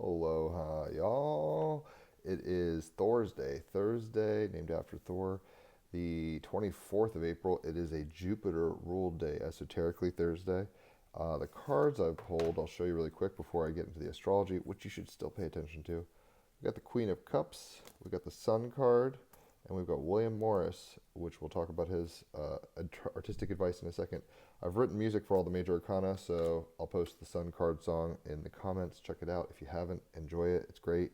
Aloha, y'all. It is Thursday, named after Thor, the 24th of April. It is a Jupiter ruled day, esoterically Thursday. The cards I've pulled, I'll show you really quick before I get into the astrology, which you should still pay attention to. We got the Queen of Cups, we got the Sun card, and we've got William Morris, which we'll talk about his artistic advice in a second. I've written music for all the major arcana, so I'll post the Sun card song in the comments. Check it out if you haven't. Enjoy it. It's great.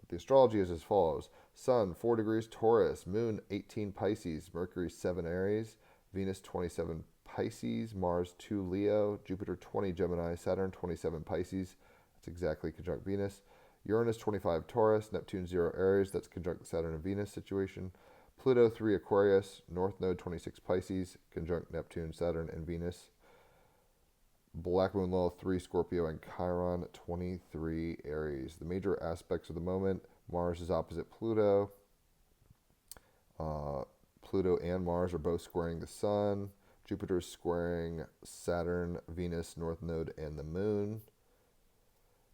But the astrology is as follows. Sun, 4 degrees Taurus. Moon, 18 Pisces. Mercury, 7 Aries. Venus, 27 Pisces. Mars, 2 Leo. Jupiter, 20 Gemini. Saturn, 27 Pisces. That's exactly conjunct Venus. Uranus, 25 Taurus. Neptune, 0 Aries. That's conjunct Saturn and Venus situation. Pluto, 3 Aquarius, North Node 26 Pisces, conjunct Neptune, Saturn, and Venus. Black Moon Lilith 3 Scorpio, and Chiron 23 Aries. The major aspects of the moment: Mars is opposite Pluto. Pluto and Mars are both squaring the Sun. Jupiter is squaring Saturn, Venus, North Node, and the Moon.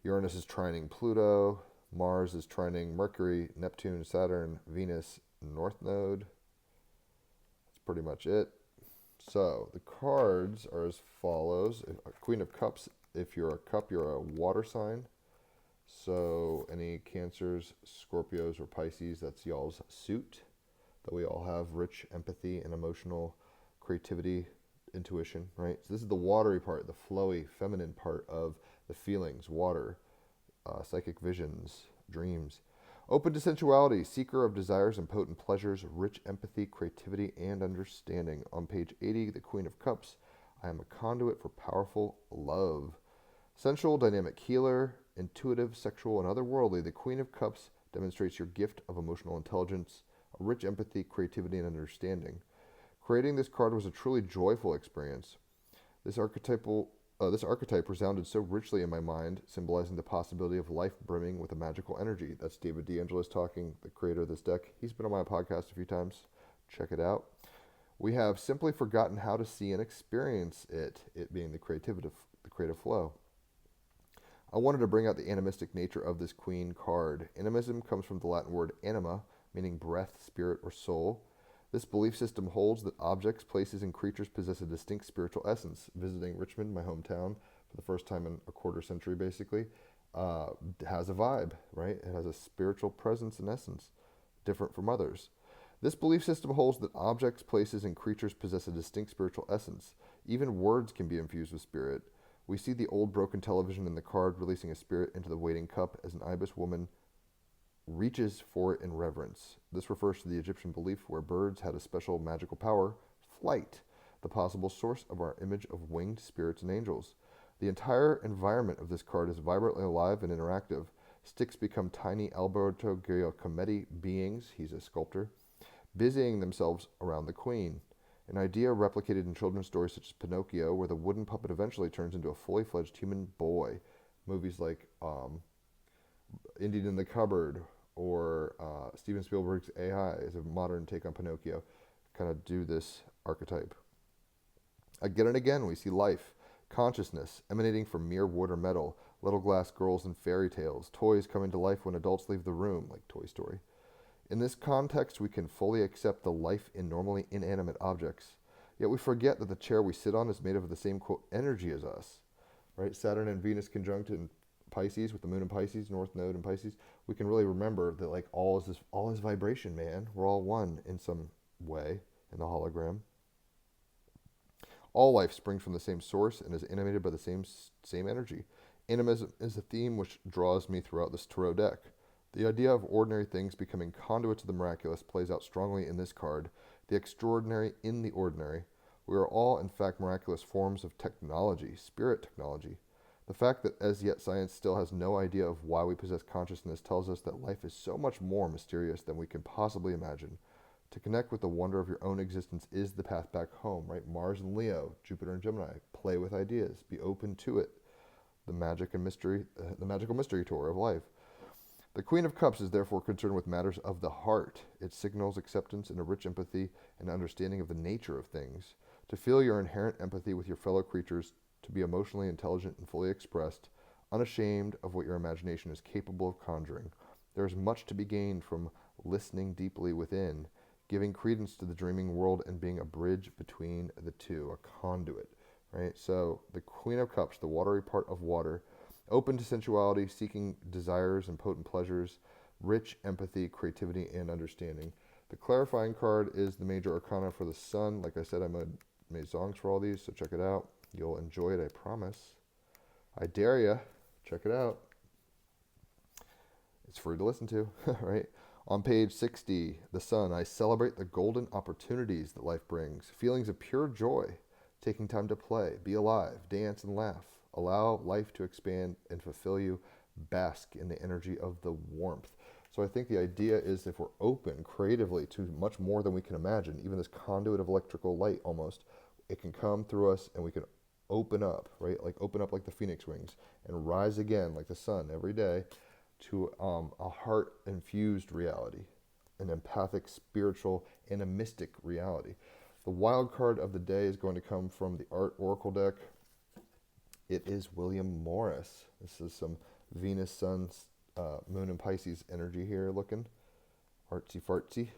Uranus is trining Pluto. Mars is trining Mercury, Neptune, Saturn, Venus, North Node. That's pretty much it. So the cards are as follows. Queen of Cups, if you're a cup, you're a water sign. So any Cancers, Scorpios, or Pisces, that's y'all's suit. That we all have rich empathy and emotional creativity, intuition, right? So this is the watery part, the flowy, feminine part of the feelings, water, psychic visions, dreams. Open to sensuality, seeker of desires and potent pleasures, rich empathy, creativity, and understanding. On page 80, the Queen of Cups, I am a conduit for powerful love. Sensual, dynamic healer, intuitive, sexual, and otherworldly, the Queen of Cups demonstrates your gift of emotional intelligence, a rich empathy, creativity, and understanding. Creating this card was a truly joyful experience. This archetype resounded so richly in my mind, symbolizing the possibility of life brimming with a magical energy. That's David D'Angelis talking, the creator of this deck. He's been on my podcast a few times. Check it out. We have simply forgotten how to see and experience it being the creative flow. I wanted to bring out the animistic nature of this Queen card. Animism comes from the Latin word anima, meaning breath, spirit, or soul. This belief system holds that objects, places, and creatures possess a distinct spiritual essence. Visiting Richmond, my hometown, for the first time in a quarter century, basically, has a vibe, right? It has a spiritual presence and essence, different from others. This belief system holds that objects, places, and creatures possess a distinct spiritual essence. Even words can be infused with spirit. We see the old broken television in the card releasing a spirit into the waiting cup as an ibis woman reaches for it in reverence. This refers to the Egyptian belief where birds had a special magical power, flight, the possible source of our image of winged spirits and angels. The entire environment of this card is vibrantly alive and interactive. Sticks become tiny Alberto Giacometti beings, he's a sculptor, busying themselves around the queen. An idea replicated in children's stories such as Pinocchio, where the wooden puppet eventually turns into a fully fledged human boy. Movies like Indian in the Cupboard, or Steven Spielberg's AI is a modern take on Pinocchio, kind of do this archetype. Again and again, we see life, consciousness emanating from mere wood or metal, little glass girls and fairy tales, toys coming to life when adults leave the room, like Toy Story. In this context, we can fully accept the life in normally inanimate objects. Yet we forget that the chair we sit on is made of the same, quote, energy as us. Right? Saturn and Venus conjunct in Pisces, with the moon in Pisces, North Node in Pisces, we can really remember that like all is vibration, man. We're all one in some way in the hologram. All life springs from the same source and is animated by the same energy. Animism is a theme which draws me throughout this tarot deck. The idea of ordinary things becoming conduits of the miraculous plays out strongly in this card. The extraordinary in the ordinary. We are all, in fact, miraculous forms of technology, spirit technology. The fact that as yet science still has no idea of why we possess consciousness tells us that life is so much more mysterious than we can possibly imagine. To connect with the wonder of your own existence is the path back home, right? Mars and Leo, Jupiter and Gemini. Play with ideas. Be open to it. The magical mystery tour of life. The Queen of Cups is therefore concerned with matters of the heart. It signals acceptance and a rich empathy and understanding of the nature of things. To feel your inherent empathy with your fellow creatures, to be emotionally intelligent and fully expressed, unashamed of what your imagination is capable of conjuring. There is much to be gained from listening deeply within, giving credence to the dreaming world, and being a bridge between the two, a conduit, right? So the Queen of Cups, the watery part of water, open to sensuality, seeking desires and potent pleasures, rich empathy, creativity, and understanding. The clarifying card is the major arcana for the sun. Like I said, I made songs for all these, so check it out. You'll enjoy it, I promise. I dare ya. Check it out. It's free to listen to, right? On page 60, the sun, I celebrate the golden opportunities that life brings, feelings of pure joy, taking time to play, be alive, dance, and laugh. Allow life to expand and fulfill you. Bask in the energy of the warmth. So I think the idea is if we're open creatively to much more than we can imagine, even this conduit of electrical light almost, it can come through us and we can open up, right? Like open up like the phoenix wings and rise again like the sun every day to a heart-infused reality, an empathic, spiritual, and a mystic reality. The wild card of the day is going to come from the Art Oracle deck. It is William Morris. This is some Venus, Sun, Moon, and Pisces energy here looking. Artsy fartsy.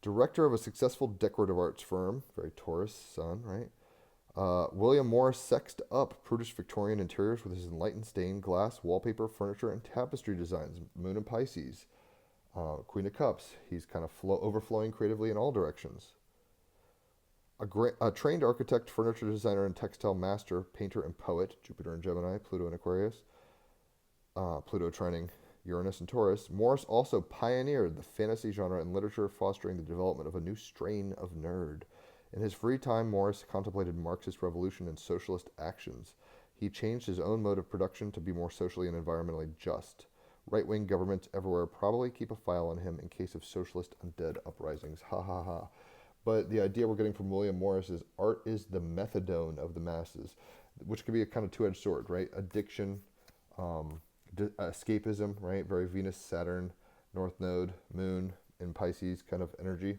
Director of a successful decorative arts firm. Very Taurus sun, right? William Morris sexed up prudish Victorian interiors with his enlightened stained glass, wallpaper, furniture, and tapestry designs. Moon and Pisces. Queen of Cups. He's kind of overflowing creatively in all directions. A trained architect, furniture designer, and textile master, painter, and poet. Jupiter and Gemini, Pluto and Aquarius. Pluto trining Uranus and Taurus. Morris also pioneered the fantasy genre in literature, fostering the development of a new strain of nerd. In his free time, Morris contemplated Marxist revolution and socialist actions. He changed his own mode of production to be more socially and environmentally just. Right-wing governments everywhere probably keep a file on him in case of socialist undead uprisings. Ha ha ha. But the idea we're getting from William Morris is art is the methadone of the masses, which can be a kind of two-edged sword, right? Addiction, escapism, right? Very Venus, Saturn, North Node, Moon, in Pisces kind of energy.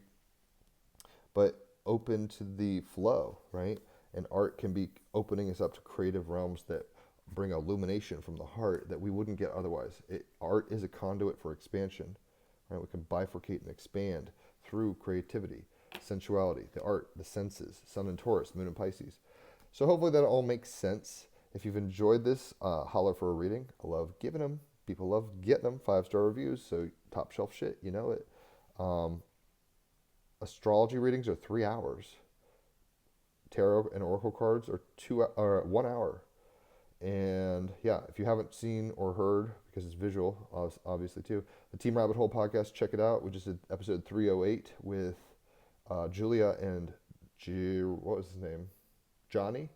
But open to the flow, right? And art can be opening us up to creative realms that bring illumination from the heart that we wouldn't get otherwise. Art is a conduit for expansion, right? We can bifurcate and expand through creativity, sensuality, the art, the senses, Sun and Taurus, Moon and Pisces. So hopefully that all makes sense. If you've enjoyed this, holler for a reading. I love giving them. People love getting them. 5-star reviews, so top shelf shit, you know it. Astrology readings are 3 hours. Tarot and oracle cards are 1 hour. And yeah, if you haven't seen or heard, because it's visual, obviously too, the Team Rabbit Hole podcast, check it out. We just did episode 308 with Julia and what was his name? Johnny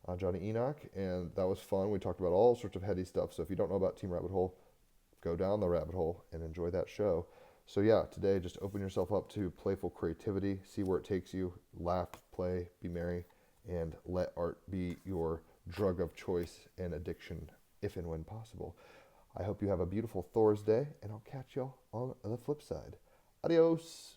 Enoch, and that was fun. We talked about all sorts of heady stuff. So if you don't know about Team Rabbit Hole, go down the rabbit hole and enjoy that show. So yeah, today just open yourself up to playful creativity, see where it takes you, laugh, play, be merry, and let art be your drug of choice and addiction, if and when possible. I hope you have a beautiful Thor's Day, and I'll catch y'all on the flip side. Adios.